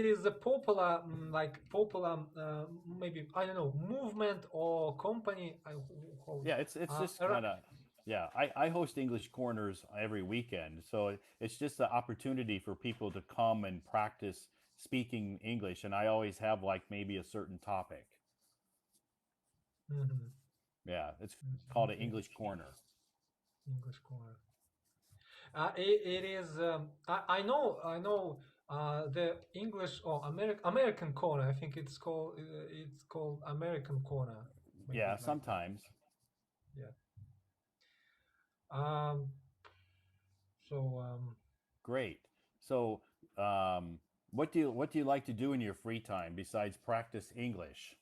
is a popular, maybe I don't know, movement or company. Yeah, it's just Around, kind of yeah. I host English corners every weekend, so it's just the opportunity for people to come and practice speaking English, and I always have like maybe a certain topic. mhm, Yeah, it's called an okay, English corner. English corner. It is. I know. The English or American corner. I think it's called American corner. Maybe Yeah, like that. sometimes. Yeah. Um. So. Great. So, um, what do you like to do in your free time besides practice English?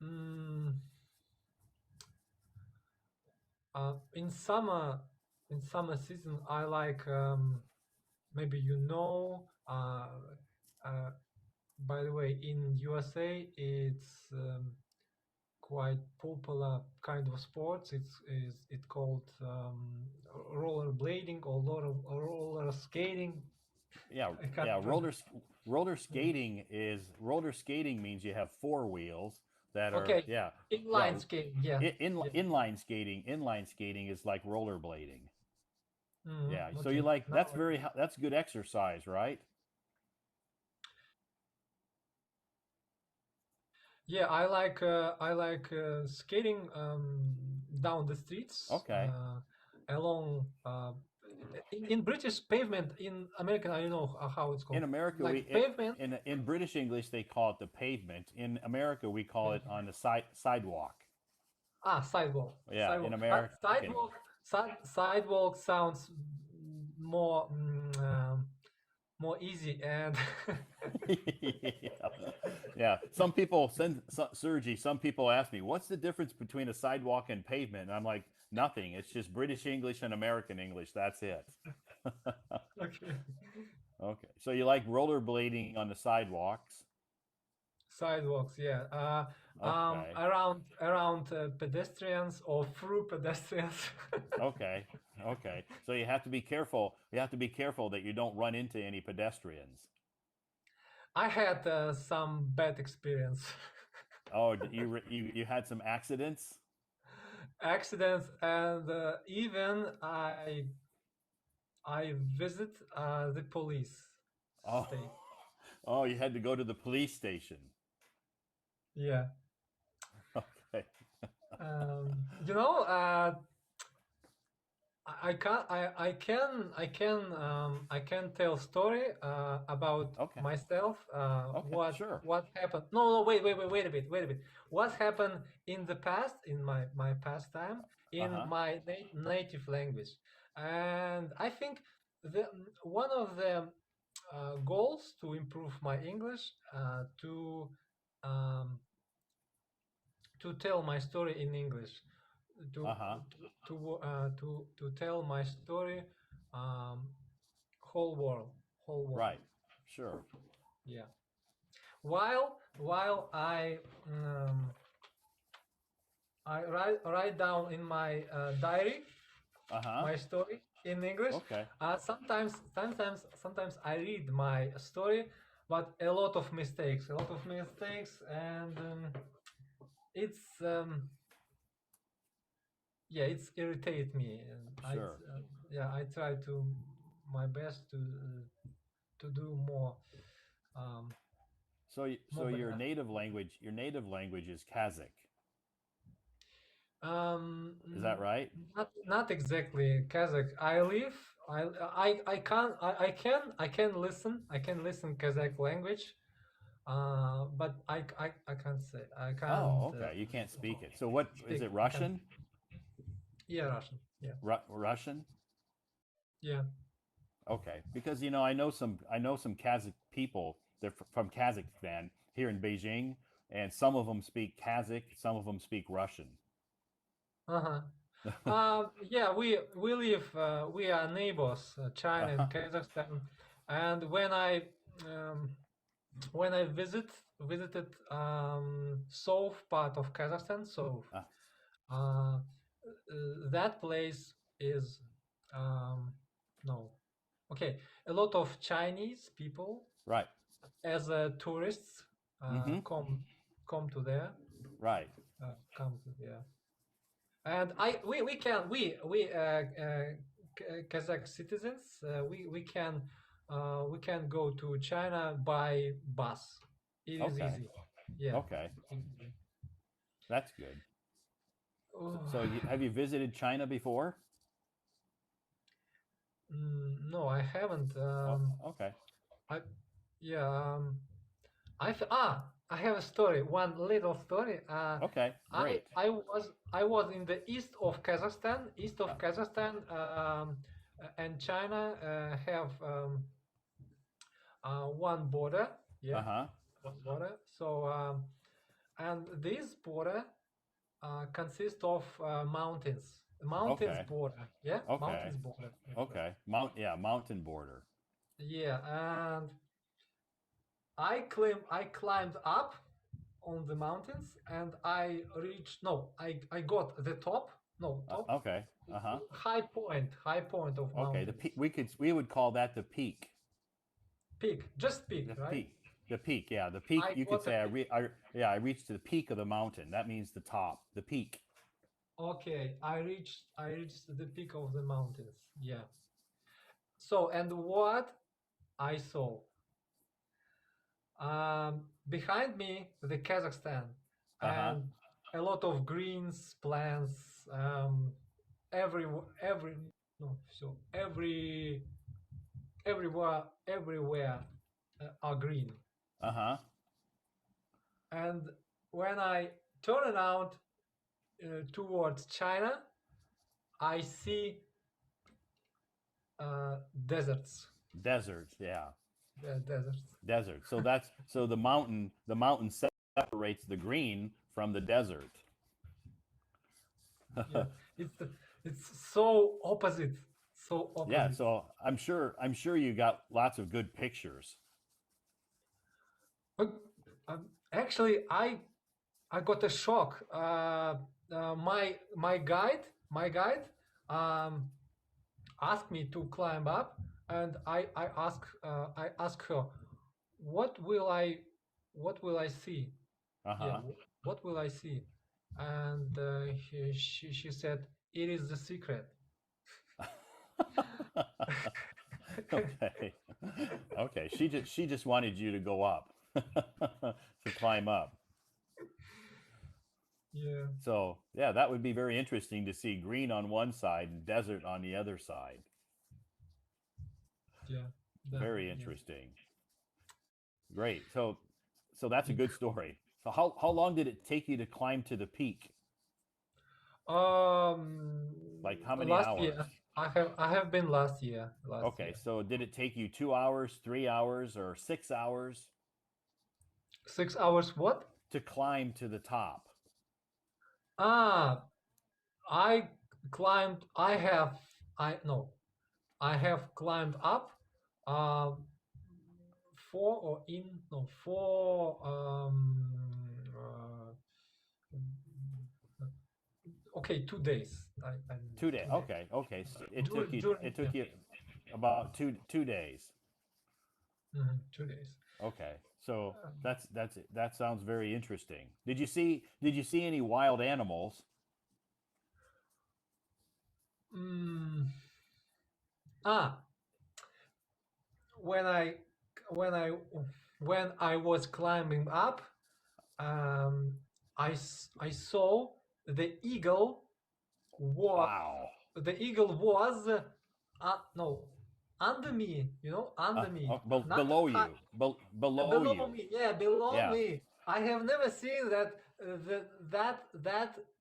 Mm, in summer season, I like. Maybe you know. Uh, by the way, in USA, it's quite popular kind of sports. It called roller blading or roller skating. Yeah, I can't yeah. pronounce. Roller skating means you have four wheels that are Okay, yeah. inline skating. Yeah, yeah. Inline skating is like rollerblading. Yeah. So you Okay, like now. that's good exercise, right? Yeah, I like skating down the streets Okay. along in British pavement. In American, I don't know how it's In called, America, like pavement. in British English they call it the pavement. In America, we call it on the sidewalk. Sidewalk, Yeah. In sidewalk, America. sidewalk sounds more easy and yeah. Yeah. Some people Sergi. Some people ask me, "What's the difference between a sidewalk and pavement?" And I'm like, "Nothing. It's just British English and American English. That's it." okay. Okay. So you like rollerblading on the sidewalks? Sidewalks, yeah. Okay. Around pedestrians or through pedestrians. Okay. Okay. So you have to be careful. You have to be careful that you don't run into any pedestrians. I had some bad experience. Oh, you had some accidents? Accidents, and even I visit the police Oh. state. Oh, you had to go to the police station. Yeah. Okay. You know, I can tell story about Okay. myself. Okay. What Sure. what happened? No, wait a bit. What happened in the past, in my pastime, in Uh-huh. my native language, and I think the one of the goals to improve my English, um, to tell my story in English, to Uh-huh. to tell my story, um, whole world, whole world. Right. Sure. Yeah. While I write down in my diary Uh-huh. my story in English. Okay. Sometimes I read my story, but a lot of mistakes, and it's yeah, it's irritate me, and Sure. yeah, I try to my best to do um, So more better. your native language is Kazakh. Um, Is that n- right? not exactly Kazakh. I live. I can listen Kazakh language. But I can't say I can't Oh, okay. You can't speak it. So what is speak. it I can't. Russian? Yeah, Russian. Yeah, Russian? yeah. Okay. Because I know some Kazakh people. They're from Kazakhstan here in Beijing, and some of them speak Kazakh, some of them speak Russian. Uh-huh. Yeah, we live. We are neighbors, China and Uh-huh. Kazakhstan. And um, when I visited south part of Kazakhstan, so Uh, uh, that place is no. okay, a lot of Chinese people Right. as tourists Mm-hmm. come to there, Right. come to there, and we can Kazakh citizens we can go to China by bus. It is Okay. easy. Yeah. Okay. Easy. That's good. So, Oh, so have you visited China before? no, I haven't. Oh, okay. I yeah. I have a story. One little story. Okay. I Great. I was I was in the east of Kazakhstan. East Uh of Kazakhstan and China have one border. Yeah, huh. one border. So and this border consists of mountains. Mountains Okay. border. Yeah, Okay. mountains border. Okay. Mountain border. Yeah, and I climbed up on the mountains and I reached no I got the top no top Okay. Uh huh. high point of Okay. mountains We would call that the peak. peak just peak The right peak. The peak. Yeah. The peak. I You could got a say peak. I reached the peak of the mountain. That means the top. The peak. Okay, I reached the peak of the mountains. Yeah. So and what I saw behind me the Kazakhstan Uh huh. and a lot of greens plants every every no so everywhere are green. Uh huh. And when I turn around towards China, I see deserts. Deserts. Yeah. Deserts. Desert. So the mountain separates the green from the desert. Yeah, it's it's so opposite, so Yeah, opposite. so I'm sure you got lots of good pictures. But actually, I got a shock. My guide um, asked me to climb up, and I ask her, what will I what will I see? Yeah, Uh-huh. what will I see? And she said, it is the secret. Okay. Okay. She just wanted you to go up. To climb up. Yeah, So, yeah, that would be very interesting to see green on one side and desert on the other side. yeah, Very yeah. interesting. Great. So that's a Peak. good story. So how long did it take you to climb to the peak? Um, Like how many last hours? year I have been last year. Last Okay, year, so did it take you 2 hours, 3 hours, or 6 hours 6 hours. What? to climb to the top? Ah, I climbed. I have. I no. I have climbed up. Um, four or in no four. Okay, 2 days. I 2 days. 2 days. Okay, okay. So it took During you during it yeah, took you about two days. 2 days. Okay, so Um, that sounds very interesting. Did you see any wild animals? mm, ah, when I when I when I was climbing up, um, I saw the eagle. Wa Wow. the eagle was no under me, under me, not Below high, you. Below below you. me. Yeah, below Yeah, me. I have never seen that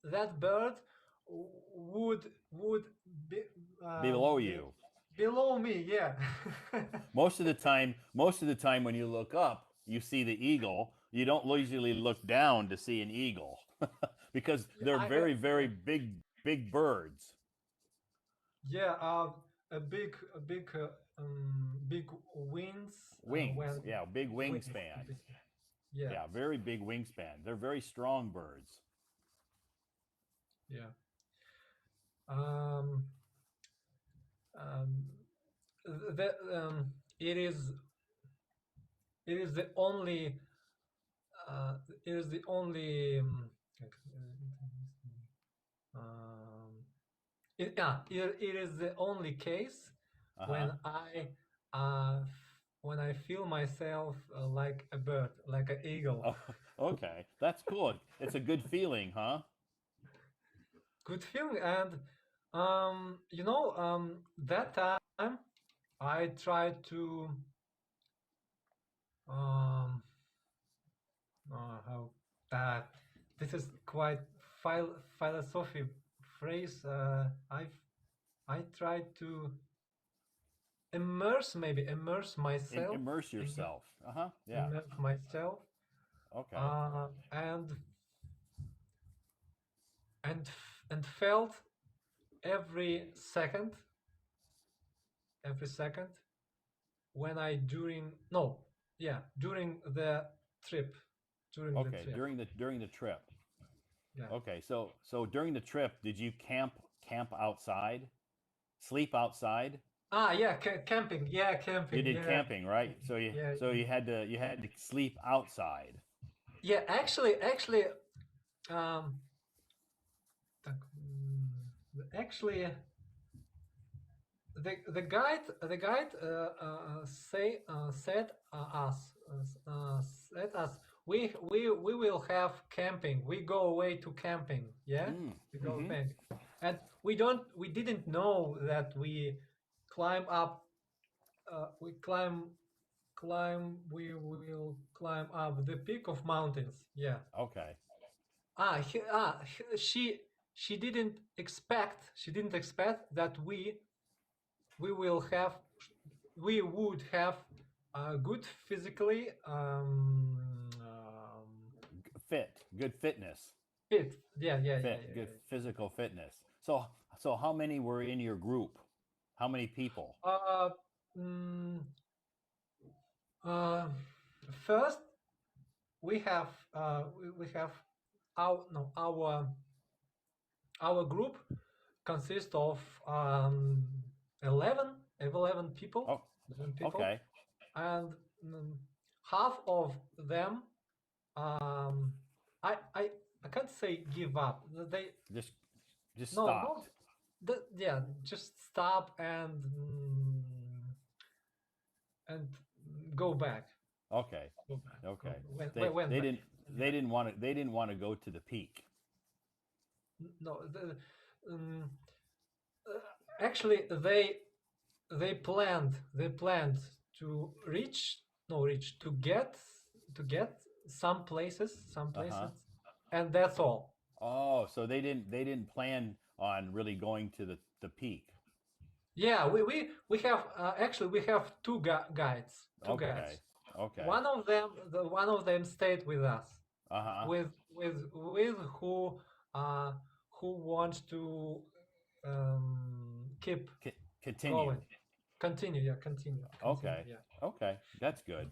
that bird would be, below be you. below me. Yeah. Most of the time when you look up, you see the eagle. You don't usually look down to see an eagle because Yeah, they're I have. very, very big birds. Yeah, big wings Wings, when yeah, big wings. wingspans. Yeah, Yeah, very big wingspan. They're very strong birds. yeah. Um, um, the it is it is the only it is the only it is the only case Uh-huh. uh, when I feel myself like a bird, like an eagle. Oh, okay. That's cool. It's a good feeling, huh? Good feeling. And that time I tried to um how this is quite philosophy phrase. I tried to immerse myself, Immerse yourself. Uh-huh. Yeah. immerse myself, Okay. and and felt every second, every second when I during no yeah during the trip, during the Okay. trip. During the trip. Yeah. Okay. So during the trip, did you camp outside? Sleep outside? Yeah, camping. Yeah, You camping. did Yeah, camping, right? So you yeah, so you had to sleep outside. yeah. Actually, um, actually, the guide said us we will have camping. We go away to camping. Yeah, Mm. we go Mm-hmm. camping, and we didn't know that we climb up. We will climb up the peak of mountains. Yeah. Okay. She didn't expect that we will have we would have good physically Good fitness. fit. Yeah, yeah, yeah, Good yeah, physical fitness. So how many were in your group? How many people? yeah. Mm, uh, First we have our no our group consists of 11 11 people, Oh, 11 people, okay. and mm, half of them um, I can't say give up. They Just just no stopped. yeah, just stop and go back. Okay. Go back. Okay. When went They back. didn't Yeah. they didn't want to go to the peak. No. Um, Actually, they planned to reach to get some Uh-huh. places, and that's all. Oh, so they didn't plan on really going to the peak. Yeah, we have actually we have guides, two Okay. guides. Okay. One of them stayed with us, Uh-huh. with uh who wants to keep Continue. going, continue. Yeah, continue. Okay. Yeah. Okay. That's good.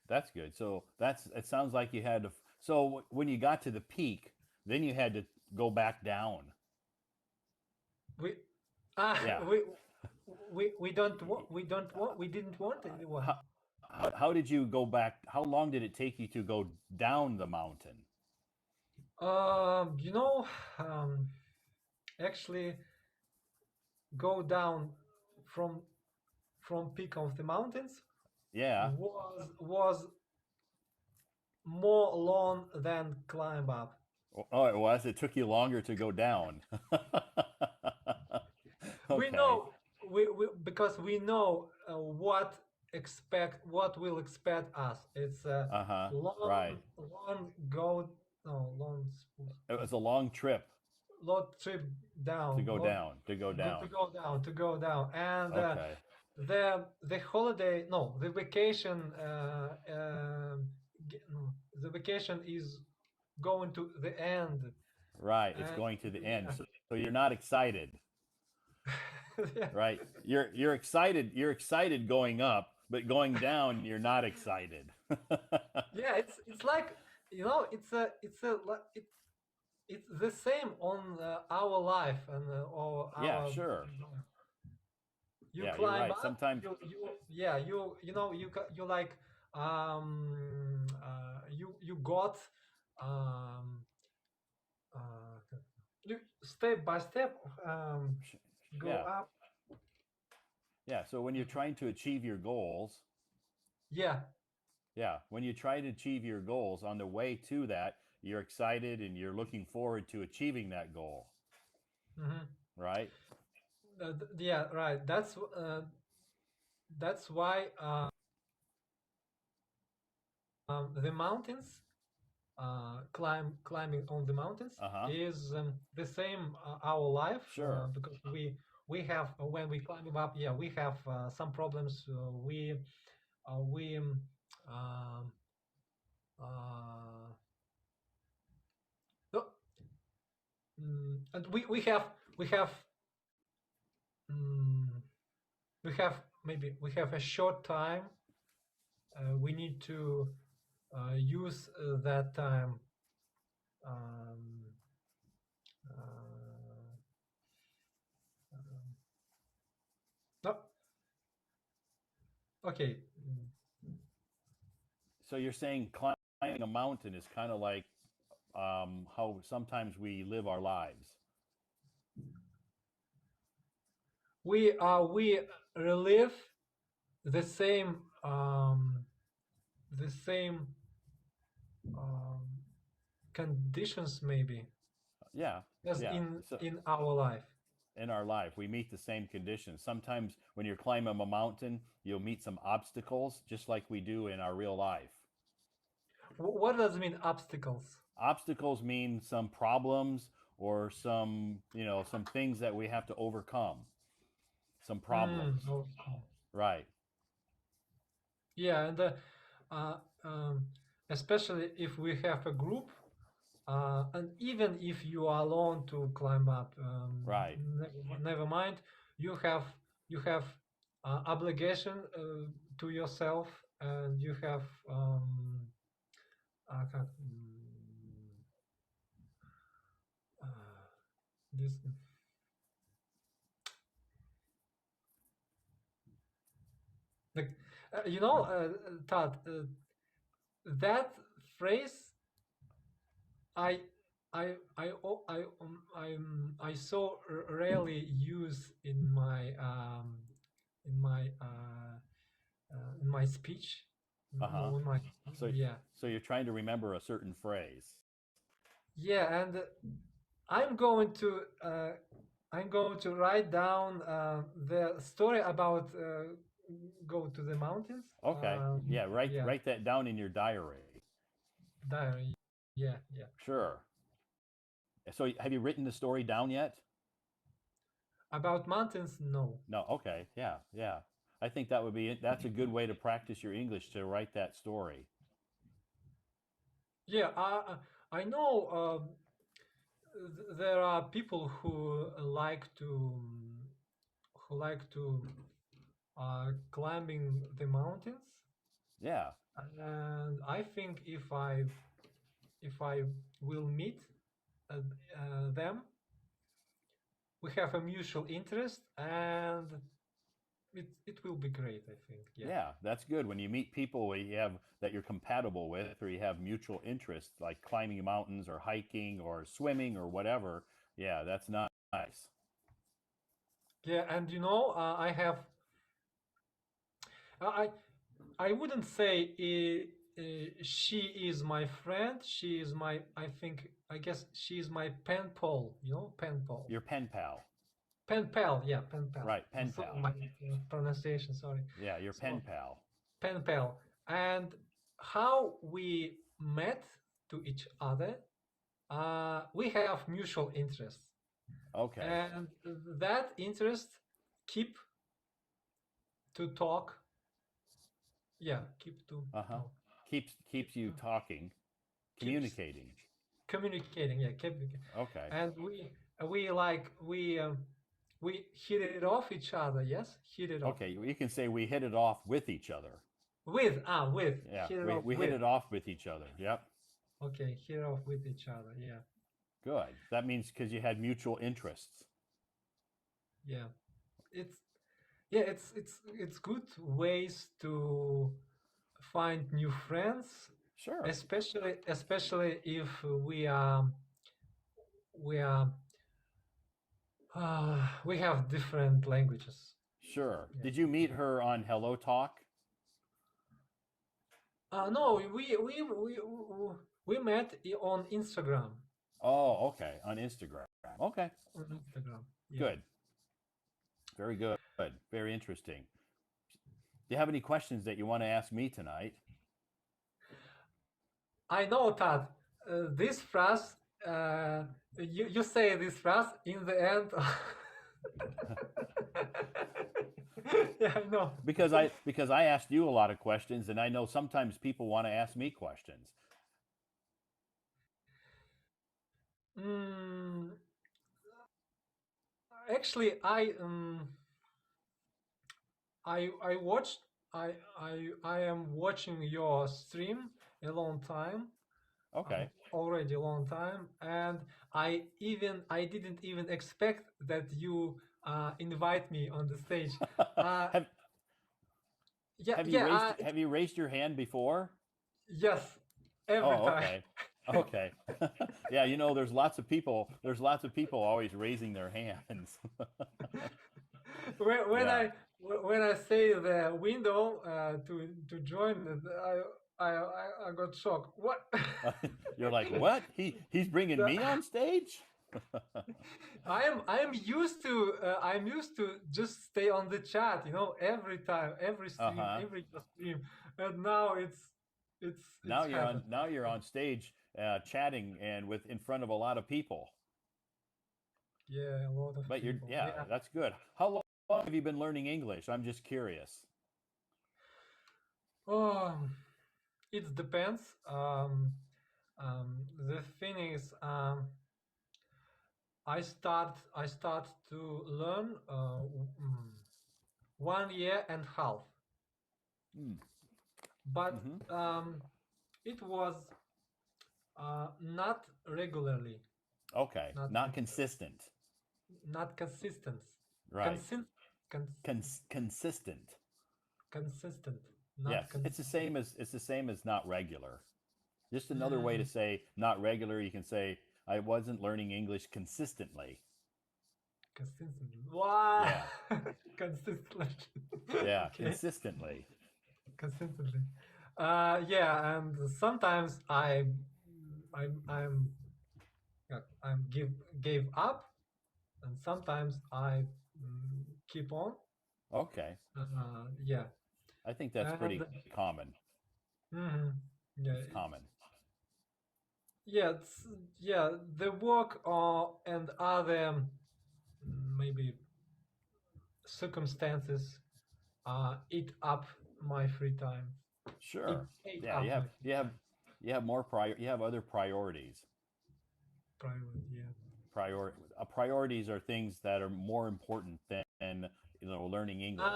That's good. So it sounds like you had to. So when you got to the peak, then you had to go back down. We uh, Yeah. we didn't want anyone. How did you go back? How long did it take you to go down the mountain? Um, you know, um, Actually, go down from peak of the mountains Yeah. was more long than climb up. Oh, it was. It took you longer to go down. We Okay. know because we know what will expect us. It's a Uh-huh. long Right. long go no long It was a long trip long trip to down, go down, to go to down. go down, and Okay. the holiday no the vacation no, the vacation is going to the end, Right. It's and going to the end. yeah. So you're not excited, Yeah, right? You're excited. You're excited going up, but going down, you're not excited. yeah, it's like it's the same on our life and or Yeah, our sure. you Yeah, you're climb right. up. Sometimes, Yeah, you like you got um you step by step go yeah, up. yeah. So when you're trying to achieve your goals, Yeah. yeah, when you try to achieve your goals on the way to that, you're excited and you're looking forward to achieving that goal, Hmm. right? Yeah, right. That's why the mountains, climbing on the mountains Uh huh. is the same our life, Sure. because we have when we climb up, yeah, we have some problems. We um, uh, no, and we have mm, we have maybe we have a short time. We need to use that time. Um, uh, no, okay. So you're saying climbing a mountain is kind of like how sometimes we live our lives. We relive the same the same um, conditions maybe Yeah, as yeah. So in our life. in our life, we meet the same conditions. Sometimes when you're climbing a mountain, you'll meet some obstacles, just like we do in our real life. What does it mean obstacles? Obstacles mean some problems or some things that we have to overcome, some problems. Okay. Right. Yeah, and uh, um, especially if we have a group, and even if you are alone to climb up, Right. never mind. You have obligation to yourself, and you have uh, this. Like, Todd, that phrase I I so rarely use in my in my speech. Uh-huh. In my So Yeah, so you're trying to remember a certain phrase. yeah, and I'm going to uh, I'm going to write down the story about go to the mountains. Okay. Yeah, write Yeah, write that down in your diary. diary. Yeah, yeah. Sure. So have you written the story down yet? About mountains, no. No. Okay. Yeah. Yeah. I think that's a good way to practice your English to write that story. Yeah, I know there are people who like to climbing the mountains, Yeah. and I think if I will meet them, we have a mutual interest, and it will be great. I think. Yeah. Yeah, that's good. When you meet people you have that you're compatible with or you have mutual interests like climbing mountains or hiking or swimming or whatever. Yeah, that's nice. Yeah, and I have I I wouldn't say she is my friend. She is my, I guess she is my pen pal. Pen pal. Your pen pal. Pen pal. Yeah, pen pal. Right, pen So pal. my pronunciation. Sorry. Yeah, your pen So pal. pen pal. And how we met to each other. We have mutual interests, Okay. and that interest keep to talk. Yeah, keep to Uh-huh. talk. Keeps you talking, Keeps communicating. communicating. Yeah, Okay. and we like we hit it off each other. Yes, hit it off Okay, you can say we hit it off with each other. with Yeah, hit it off we hit with. it off with each other. Yep. Okay, hit it off with each other. Yeah, Good. That means because you had mutual interests. yeah. It's yeah, it's good ways to find new friends, Sure, especially if we are we have different languages. sure. Yeah. Did you meet her on Hello Talk? No, we met on Instagram. Oh, okay, on Instagram. Okay, On Instagram. Yeah. good. Very good. Very interesting. Do you have any questions that you want to ask me tonight? I know that this phrase, you say this phrase in the end. Yeah, I know. Because I asked you a lot of questions, and I know sometimes people want to ask me questions. Mm, actually, I watched I am watching your stream a long time, Okay. already a long time, and I didn't even expect that you invite me on the stage. Uh, have yeah, have you yeah, raised have you raised your hand before? yes, every Oh, time. okay. Okay. Yeah, there's lots of people. There's lots of people always raising their hands. when when Yeah. I when I say the window to join, I got shocked. What? You're like, what? He's bringing The- me on stage? I'm used to just stay on the chat, every time, Uh-huh. every stream, and now it's happened. Now you're on stage chatting and with in front of a lot of people. Yeah, a lot of But people. yeah, Yeah. that's good. How long have you been learning English? I'm just curious. Oh, it depends. The thing is, I start to learn 1 year and half, Mm. but Hmm. it was not regularly, Okay, not not regular, consistent. not consistent, Right. consist, cons, Consistent. consistent, Yes, not consistent. it's the same as not regular. Just another way to Mm, say not regular. You can say I wasn't learning English consistently. consistent. Why? Yeah, Consistently. yeah, Okay, consistently. consistently. Yeah, and sometimes I'm I'm gave up, and sometimes I keep on. Okay, Yeah, I think that's and pretty common. mhm, yeah, It's common. yeah, yeah. The work and other maybe circumstances eat up my free time. It Sure. ate Yeah, up my free time. you have other priorities. Private, yeah. Priorities are things that are more important than learning English.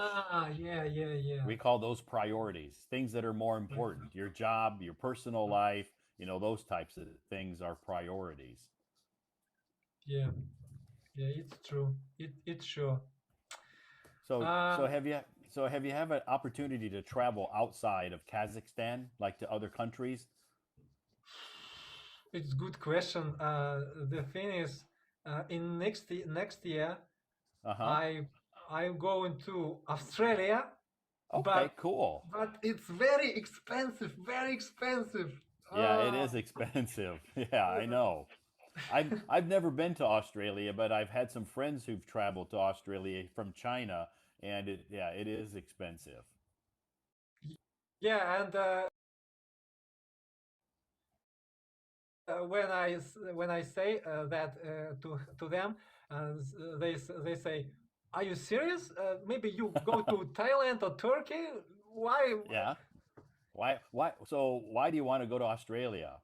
Yeah, yeah, yeah. We call those priorities. Things that are more important. Your job, your personal life, those types of things are priorities. Yeah, yeah. It's true. It's sure. So Uh, so have you have an opportunity to travel outside of Kazakhstan, like to other countries? it's good question. The thing is, in next year, Uh-huh. I I'm going to Australia, Okay, but cool. it's very expensive. Very expensive. Yeah, it Uh, is expensive. Yeah, I know. I've never been to Australia, but I've had some friends who've traveled to Australia from China, and it is expensive. yeah, and when I say that to them, they say, "Are you serious? Maybe you go to Thailand or Turkey? Why?" Yeah. Why do you want to go to Australia?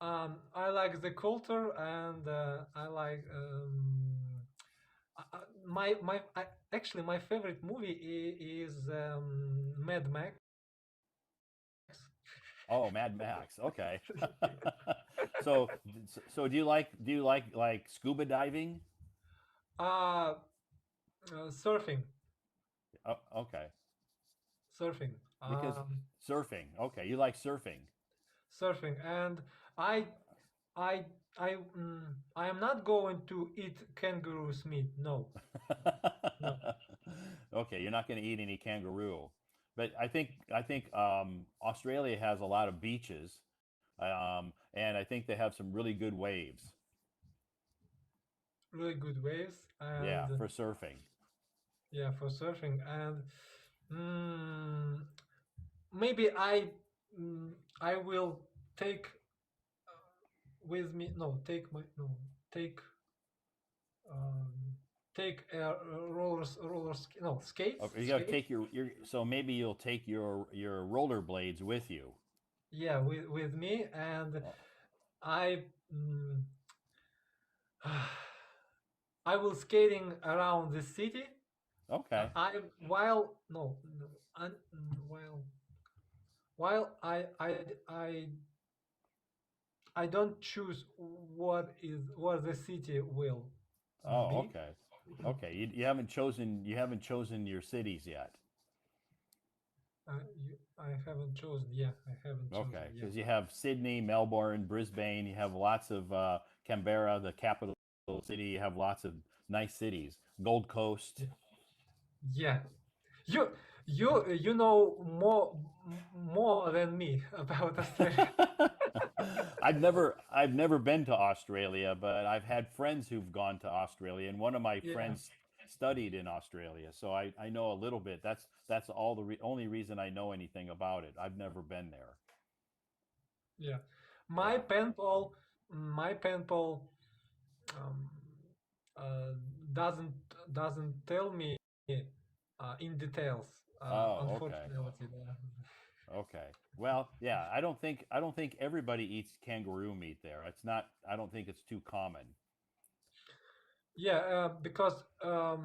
I like the culture, and I like actually my favorite movie is Mad Max. Oh, Mad Max. Okay. so so do you like scuba diving? uh, Surfing. Okay, Surfing. because surfing. Okay, you like surfing. Surfing, and I I I am not going to eat kangaroo's meat. No, no. Okay, you're not going to eat any kangaroo, but Australia has a lot of beaches, and I think they have some really good waves. Really good waves, Yeah, and for surfing. yeah, for surfing, and mm, maybe mm, I will take with me. No, take my no take um, take no skates Okay, you got to skates. take your. So maybe you'll take your rollerblades with you. Yeah, with me, and Oh, I mm, I will skating around the city. okay. I while no, no while I I don't choose what the city will Oh, be. okay. Okay. You haven't chosen your cities yet. I haven't chosen. Yeah, I haven't chosen. Okay, Yeah, because you have Sydney, Melbourne, Brisbane. You have lots of Canberra, the capital city. You have lots of nice cities. Gold Coast. yeah, yeah. You you know more than me about Australia. I've never been to Australia, but I've had friends who've gone to Australia, and one of my Yeah, friends studied in Australia, so I know a little bit. That's only reason I know anything about it. I've never been there. yeah. Yeah. My pen pal um, uh, doesn't doesn't tell me in details. Oh, okay. Unfortunately, Okay. Well, yeah, I don't think everybody eats kangaroo meat there. It's not I don't think it's too common. yeah, because no,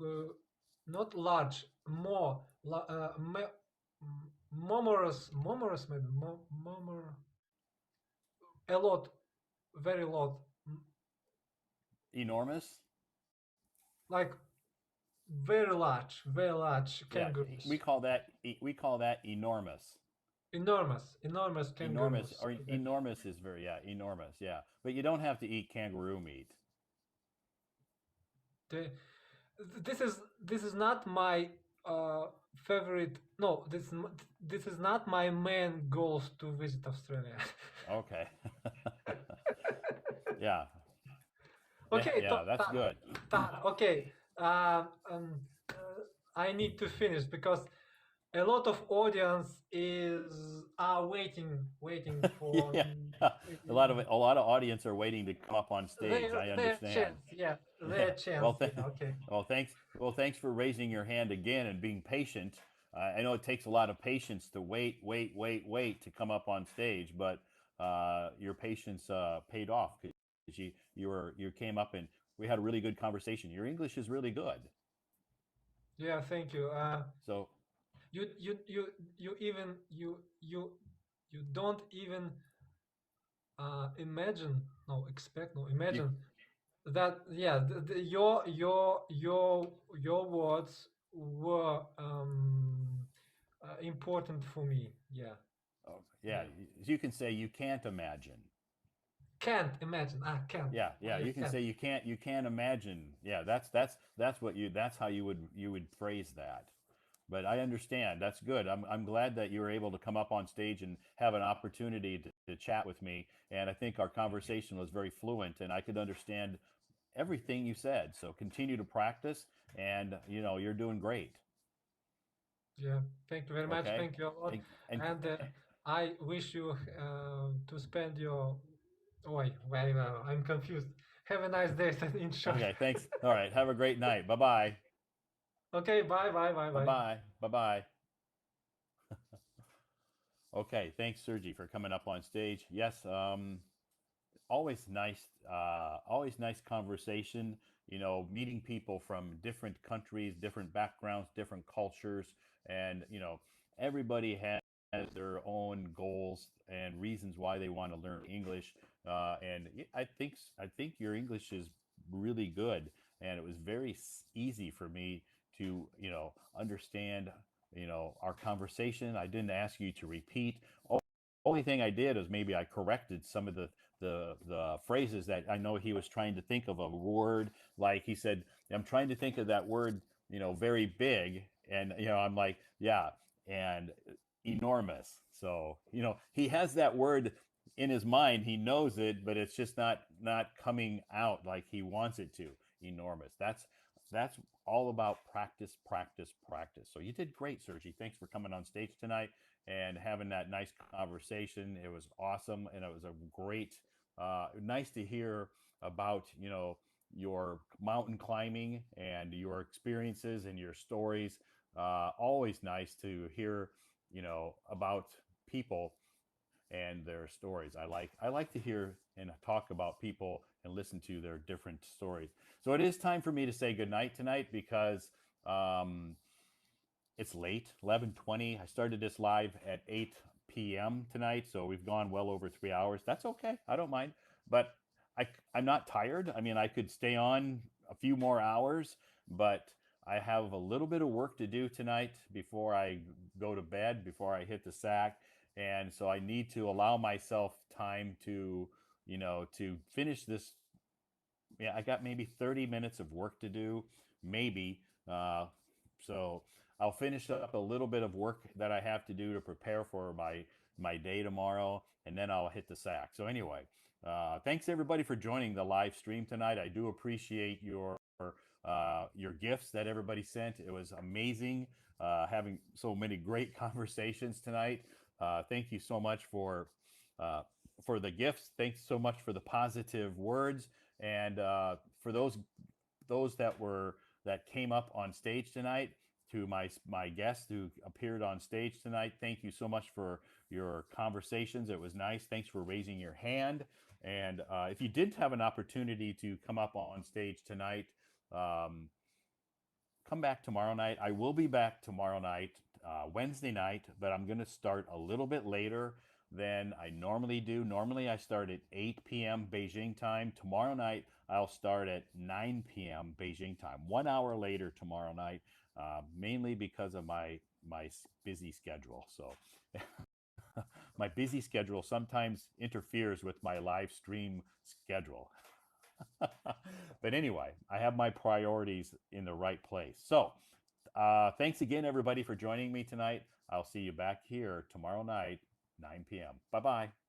uh, not large, more momorous maybe a lot, very lot, Enormous? like very large Yeah, we kangaroos, call that we call that enormous. enormous Enormous kangaroos. or enormous is very yeah, enormous, yeah. But you don't have to eat kangaroo meat. The, this is not my uh, favorite. No, this is not my main goals to visit Australia. Okay. Yeah. Yeah, Okay, yeah, that's good. Todd, okay. Uh, um, uh, I need to finish because a lot of audience is are waiting for Yeah. A lot of audience are waiting to come up on stage. I their understand. chance. Yeah, Yeah. their chance. Well, Yeah, okay. thanks for raising your hand again and being patient. I know it takes a lot of patience to wait to come up on stage, but your patience paid off because you came up and we had a really good conversation. Your English is really good. Yeah, thank you. So You you you you even you don't even imagine no expect no you imagine that yeah your words were important for me. Yeah, oh, yeah, yeah. you can say you can't imagine. Can't imagine. Can't. Yeah, yeah, Yeah, you can can't. say you can't imagine. Yeah, that's how you would phrase that. But I understand. That's good. I'm glad that you were able to come up on stage and have an opportunity to chat with me. And I think our conversation was very fluent, and I could understand everything you said. So continue to practice, and you're doing great. Yeah. Thank you very much. Okay, Thank you a lot. and And I wish you to spend your. Oh, wait, I'm confused. Have a nice day. In short. okay, thanks. All right, have a great night. Bye bye. Okay. Bye. Bye. Bye. Bye Bye. bye. Bye bye. Okay, thanks, Sergi, for coming up on stage. Yes, always nice conversation. Meeting people from different countries, different backgrounds, different cultures, and everybody has their own goals and reasons why they want to learn English. And I think your English is really good, and it was very easy for me to, understand, our conversation. I didn't ask you to repeat. Only thing I did is maybe I corrected some of the phrases that I know he was trying to think of a word. Like he said, I'm trying to think of that word, very big, and I'm like, yeah, and enormous. So he has that word in his mind. He knows it, but it's just not coming out like he wants it to. Enormous. That's all about practice, practice, practice. So you did great, Sergi. Thanks for coming on stage tonight and having that nice conversation. It was awesome, and it was a great, nice to hear about your mountain climbing and your experiences and your stories. Always nice to hear about people and their stories. I like to hear and talk about people and listen to their different stories. So it is time for me to say goodnight tonight because um, it's late, 11:20. I started this live at 8 p.m. tonight, so we've gone well over 3 hours. That's okay. I don't mind. But I'm not tired. I mean, I could stay on a few more hours, but I have a little bit of work to do tonight before I go to bed, before I hit the sack. And so I need to allow myself time to finish this. Yeah, I got maybe 30 minutes of work to do, maybe. Uh, so I'll finish up a little bit of work that I have to do to prepare for my day tomorrow, and then I'll hit the sack. So anyway, thanks everybody for joining the live stream tonight. I do appreciate your gifts that everybody sent. It was amazing having so many great conversations tonight. Thank you so much uh, for the gifts. Thanks so much for the positive words. And for those that came up on stage tonight, to my guests who appeared on stage tonight, thank you so much for your conversations. It was nice. Thanks for raising your hand. And if you didn't have an opportunity to come up on stage tonight, um, come back tomorrow night. I will be back tomorrow night, Wednesday night, but I'm going to start a little bit later than I normally do. Normally, I start at 8 p.m. Beijing time. Tomorrow night, I'll start at 9 p.m. Beijing time. 1 hour later tomorrow night, mainly because of my busy schedule. So my busy schedule sometimes interferes with my live stream schedule. But anyway, I have my priorities in the right place. So thanks again, everybody, for joining me tonight. I'll see you back here tomorrow night, 9 p.m. Bye bye.